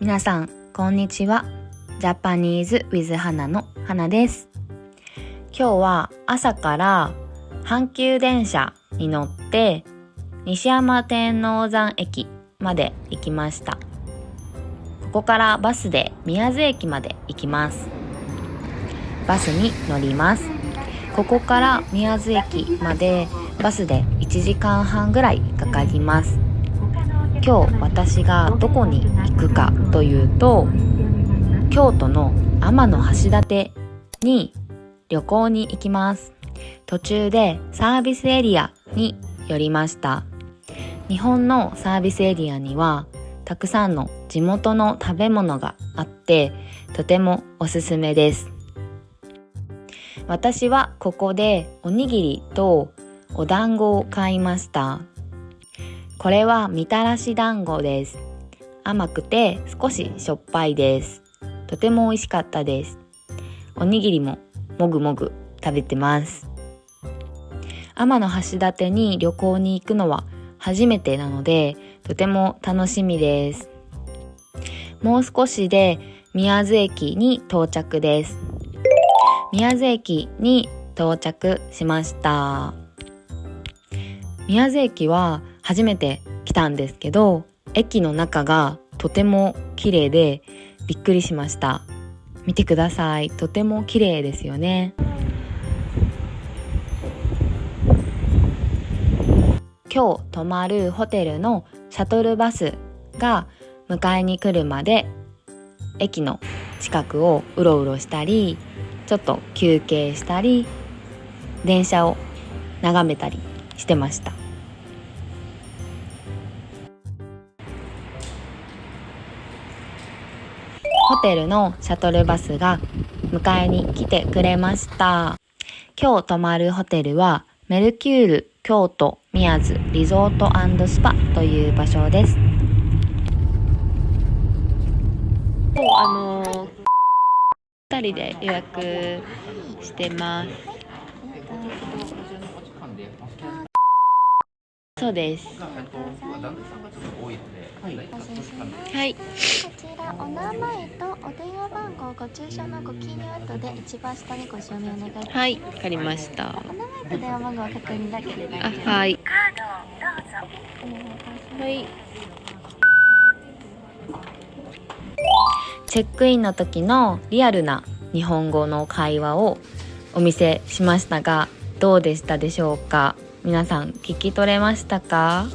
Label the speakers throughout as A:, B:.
A: 皆さんこんにちは。ジャパニーズ with 花の花です。今日は朝から阪急電車に乗って西山天王山駅まで行きました。ここからバスで宮津駅まで行きます。バスに乗ります。ここから宮津駅までバスで1時間半ぐらいかかります。今日私がどこに行くかというと、京都の天橋立に旅行に行きます。途中でサービスエリアに寄りました。日本のサービスエリアにはたくさんの地元の食べ物があってとてもおすすめです。私はここでおにぎりとお団子を買いました。これはみたらし団子です。甘くて少ししょっぱいです。とても美味しかったです。おにぎりももぐもぐ食べてます。天橋立に旅行に行くのは初めてなのでとても楽しみです。もう少しで宮津駅に到着です。宮津駅に到着しました。宮津駅は初めて来たんですけど、駅の中がとても綺麗でびっくりしました。見てください。とても綺麗ですよね。今日泊まるホテルのシャトルバスが迎えに来るまで駅の近くをうろうろしたり、ちょっと休憩したり、電車を眺めたりしてました。ホテルのシャトルバスが迎えに来てくれました。今日泊まるホテルはメルキュール京都宮津リゾート&スパという場所です。2人で予約してます。そうです。はい。
B: こちらお名前とお電話番号、ご住所のご記入後で一番下にご署名お願いいたします。
A: はい、わかりました。
B: お名前と電話番号は確認だけで大丈夫です。
A: はい。
B: カードをどうぞ。お願いいたします。
A: はい。チェックインの時のリアルな日本語の会話をお見せしましたが、どうでしたでしょうか。皆さん聞き取れましたか。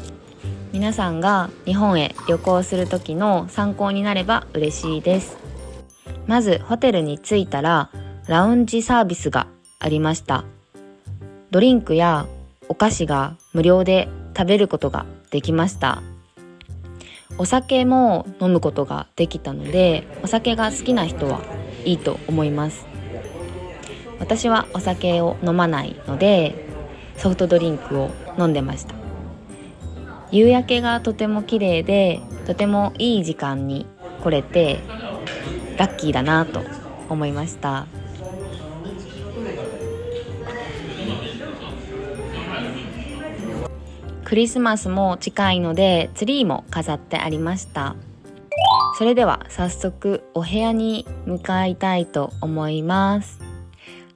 A: 皆さんが日本へ旅行する時の参考になれば嬉しいです。まずホテルに着いたらラウンジサービスがありました。ドリンクやお菓子が無料で食べることができました。お酒も飲むことができたので、お酒が好きな人はいいと思います。私はお酒を飲まないのでソフトドリンクを飲んでました。夕焼けがとても綺麗で、とてもいい時間に来れてラッキーだなと思いました。クリスマスも近いのでツリーも飾ってありました。それでは早速お部屋に向かいたいと思います。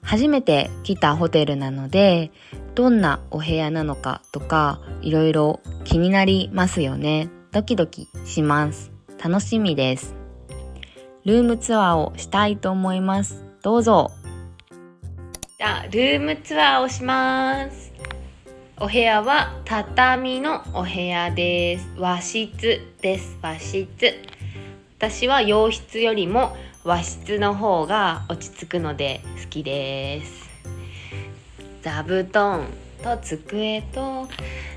A: 初めて来たホテルなのでどんなお部屋なのかとかいろいろ気になりますよね。ドキドキします。楽しみです。ルームツアーをしたいと思います。どうぞ。じゃあルームツアーをします。お部屋は畳のお部屋です。和室です。和室。私は洋室よりも和室の方が落ち着くので好きです。座布団と机と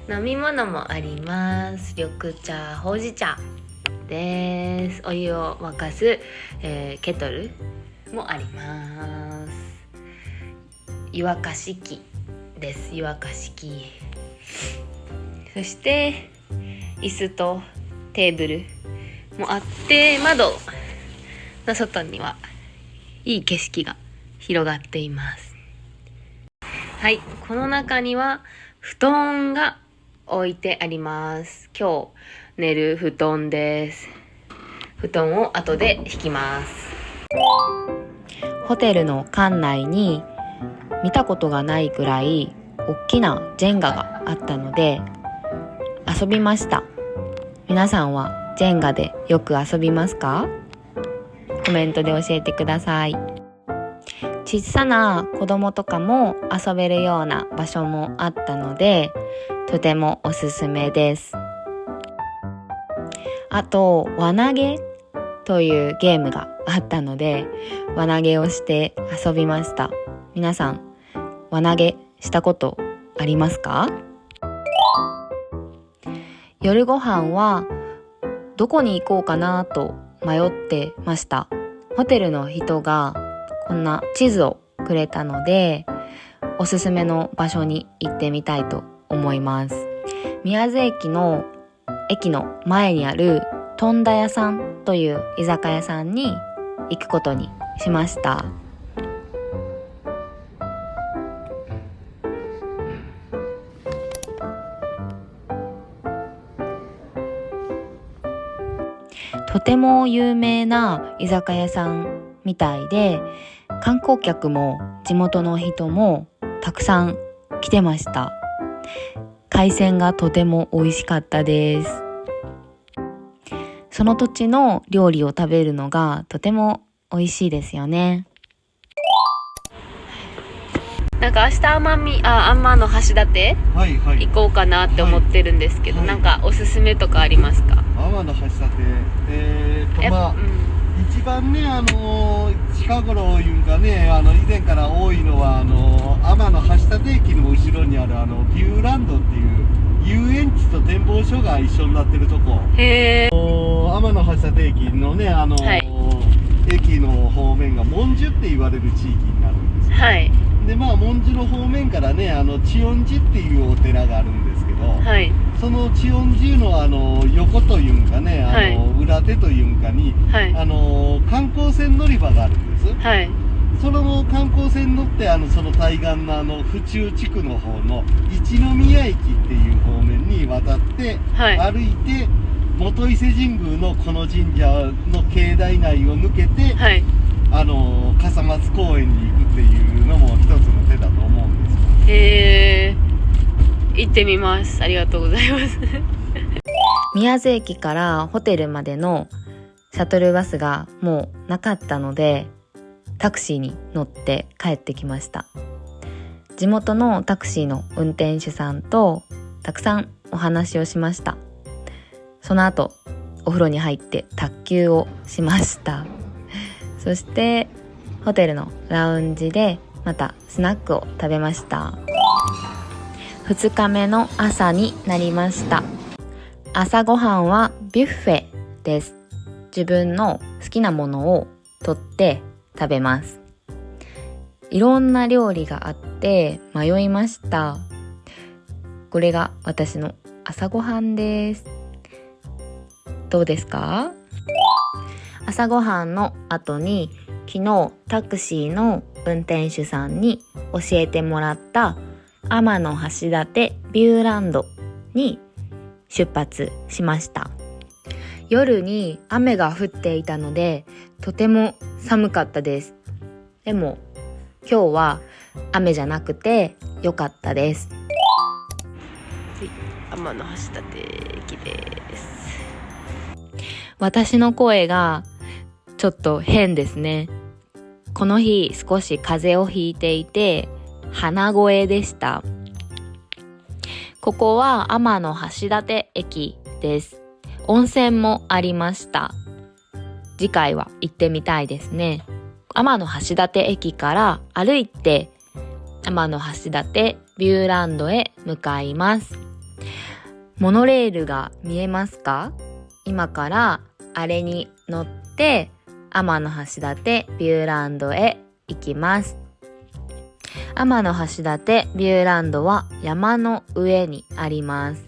A: 飲み物もあります。緑茶、ほうじ茶です。お湯を沸かす、ケトルもあります。湯沸かし器です。湯沸かし器。そして椅子とテーブルもあって、窓の外にはいい景色が広がっています。はい、この中には布団が置いてあります。今日寝る布団です。布団を後で敷きます。ホテルの館内に見たことがないくらい大きなジェンガがあったので遊びました。皆さんはジェンガでよく遊びますか？コメントで教えてください。小さな子供とかも遊べるような場所もあったのでとてもおすすめです。あと輪投げというゲームがあったので輪投げをして遊びました。皆さん輪投げしたことありますか？夜ご飯はどこに行こうかなと迷ってました。ホテルの人がこんな地図をくれたのでおすすめの場所に行ってみたいと思います。宮津駅の前にあるとんだ屋さんという居酒屋さんに行くことにしました。とても有名な居酒屋さんみたいで観光客も地元の人もたくさん来てました。海鮮がとても美味しかったです。その土地の料理を食べるのがとても美味しいですよね。なんか明日天の橋立行こうかなって思ってるんですけど、なんかおすすめとかありますか？
C: 天の橋立一番ね近頃いうんかね以前から多いのは天の橋立駅の後ろにあるビューランドっていう遊園地と展望所が一緒になってるとこ。
A: へー。
C: 天の橋立駅のね駅の方面が文殊って言われる地域になるんですよ。
A: はい。
C: で文殊の方面からね千音寺っていうお寺があるんですけど、
A: はい、
C: その千音寺の横というんかね裏手というんかに、はい、観光船乗り場があるんです。はい、その観光船乗ってその対岸の府中地区の方の一宮駅っていう方面に渡って、はい、歩いて元伊勢神宮のこの神社の境内内を抜けて、はい、笠松公園に行くっていうのも一つの手だと思うんです。
A: へー、行ってみます。ありがとうございます宮津駅からホテルまでのシャトルバスがもうなかったのでタクシーに乗って帰ってきました。地元のタクシーの運転手さんとたくさんお話をしました。その後お風呂に入って卓球をしました。そしてホテルのラウンジでまたスナックを食べました。2日目の朝になりました。朝ごはんはビュッフェです。自分の好きなものを取って食べます。いろんな料理があって迷いました。これが私の朝ごはんです。どうですか？朝ごはんの後に昨日タクシーの運転手さんに教えてもらった天橋立ビューランドに出発しました。夜に雨が降っていたのでとても寒かったです。でも今日は雨じゃなくて良かったです。天橋立駅です。私の声がちょっと変ですね。この日少し風邪をひいていて鼻声でした。ここは天橋立駅です。温泉もありました。次回は行ってみたいですね。天橋立駅から歩いて天橋立ビューランドへ向かいます。モノレールが見えますか？今からあれに乗って天橋立ビューランドへ行きます。天橋立ビューランドは山の上にあります。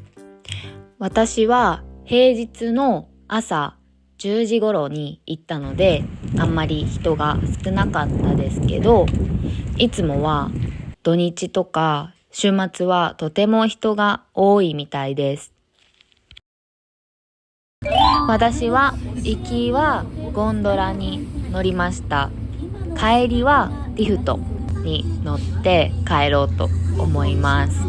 A: 私は平日の朝10時頃に行ったのであんまり人が少なかったですけど、いつもは土日とか週末はとても人が多いみたいです。私は行きはゴンドラに乗りました。帰りはリフトに乗って帰ろうと思います。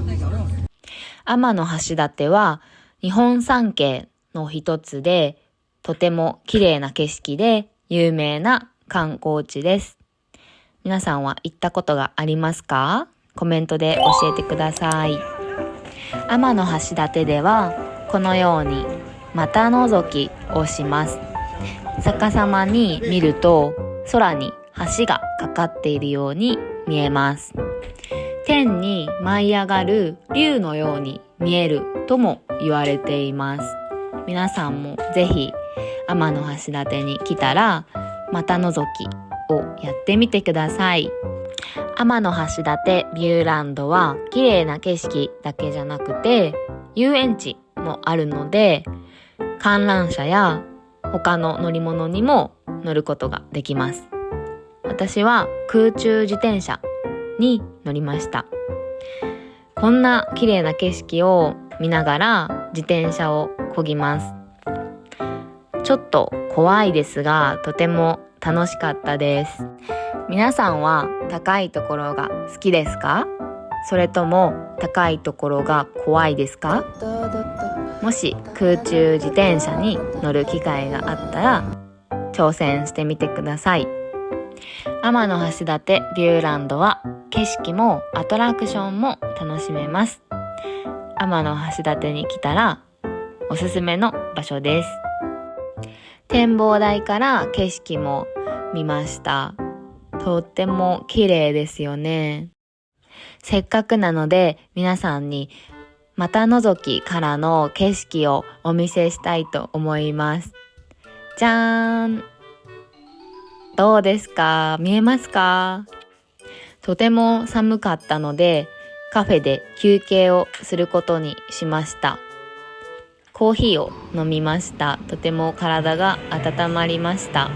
A: 天橋立は日本三景の一つで、とても綺麗な景色で有名な観光地です。皆さんは行ったことがありますか？コメントで教えてください。天橋立ではこのように股覗きをします。逆さまに見ると空に橋がかかっているように見えます。天に舞い上がる竜のように見えるとも言われています。皆さんもぜひ天橋立に来たら股覗きをやってみてください。天橋立ビューランドは綺麗な景色だけじゃなくて遊園地もあるので、観覧車や他の乗り物にも乗ることができます。私は空中自転車に乗りました。こんな綺麗な景色を見ながら自転車を漕ぎます。ちょっと怖いですが、とても楽しかったです。皆さんは高いところが好きですか？それとも高いところが怖いですか？もし空中自転車に乗る機会があったら挑戦してみてください。天橋立ビューランドは景色もアトラクションも楽しめます。天橋立に来たらおすすめの場所です。展望台から景色も見ました。とっても綺麗ですよね。せっかくなので皆さんに股覗きからの景色をお見せしたいと思います。じゃーん。どうですか？見えますか？とても寒かったのでカフェで休憩をすることにしました。コーヒーを飲みました。とても体が温まりました。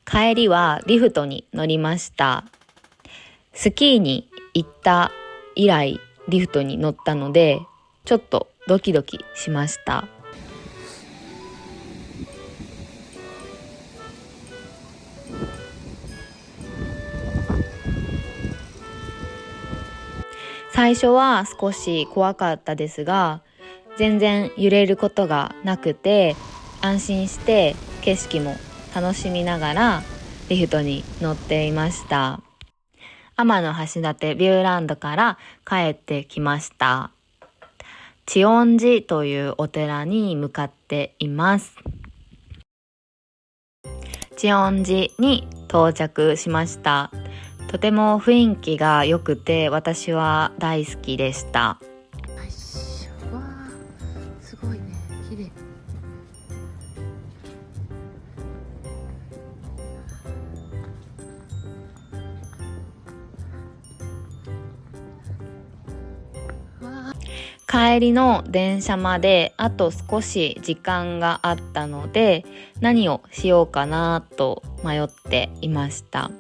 A: 帰りはリフトに乗りました。スキーに行った以来リフトに乗ったのでちょっとドキドキしました。最初は少し怖かったですが、全然揺れることがなくて安心して景色も楽しみながらリフトに乗っていました。天橋立ビューランドから帰ってきました。智恩寺というお寺に向かっています。智恩寺に到着しました。とても雰囲気が良くて私は大好きでした。わー、すごいね、綺麗。帰りの電車まであと少し時間があったので何をしようかなと迷っていました。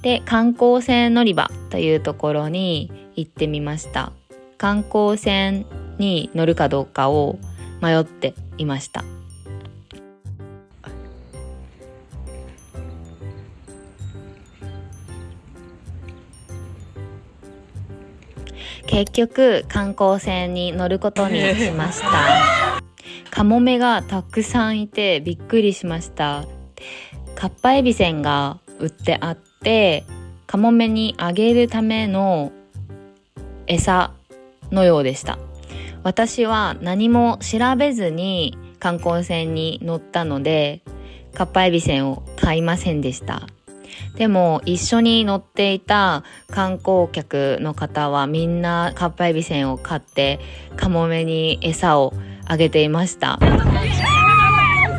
A: で、観光船乗り場というところに行ってみました。観光船に乗るかどうかを迷っていました。結局観光船に乗ることにしました。カモメがたくさんいてびっくりしました。かっぱえびせんが売ってあって、カモメにあげるための餌のようでした。私は何も調べずに観光船に乗ったのでかっぱえびせんを買いませんでした。でも一緒に乗っていた観光客の方はみんなかっぱえびせんを買ってカモメに餌をあげていました。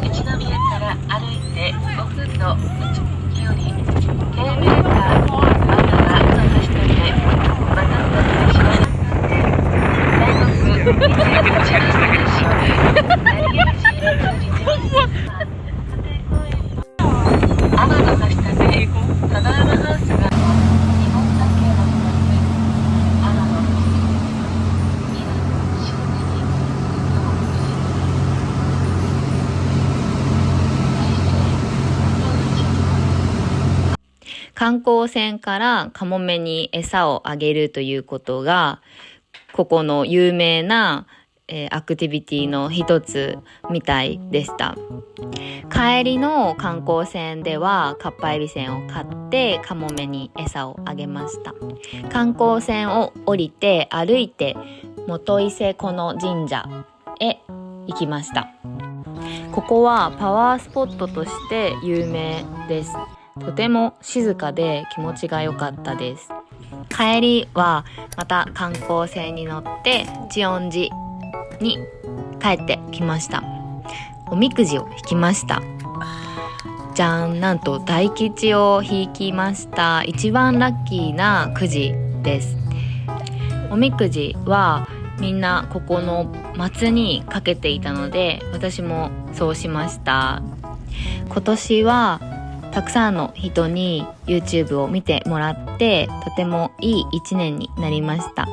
D: 一宮から歩いて5分の道のりより K メーカーまたはの下でまたのしま大学1口の話を何気にしいの通じて
A: 観光船からカモメに餌をあげるということが、ここの有名なアクティビティの一つみたいでした。帰りの観光船ではかっぱえびせんを買ってカモメに餌をあげました。観光船を降りて歩いて元伊勢この神社へ行きました。ここはパワースポットとして有名です。とても静かで気持ちが良かったです。帰りはまた観光船に乗って知恩寺に帰ってきました。おみくじを引きました。じゃん、なんと大吉を引きました。一番ラッキーなくじです。おみくじはみんなここの松にかけていたので、私もそうしました。今年はたくさんの人に YouTube を見てもらって、とてもいい1年になりました。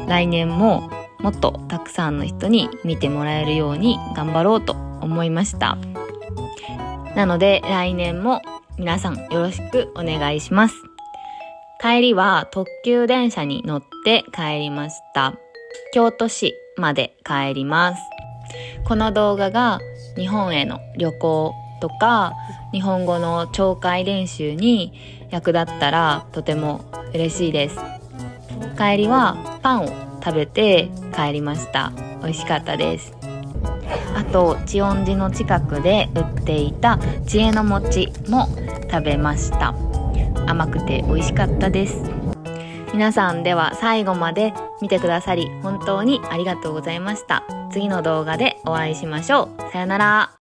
A: 来年ももっとたくさんの人に見てもらえるように頑張ろうと思いました。なので来年も皆さんよろしくお願いします。帰りは特急電車に乗って帰りました。京都市まで帰ります。この動画が日本への旅行とか日本語の聴解練習に役立ったらとても嬉しいです。帰りはパンを食べて帰りました。美味しかったです。あと知恩寺の近くで売っていた知恵の餅も食べました。甘くて美味しかったです。皆さんでは最後まで見てくださり本当にありがとうございました。次の動画でお会いしましょう。さよなら。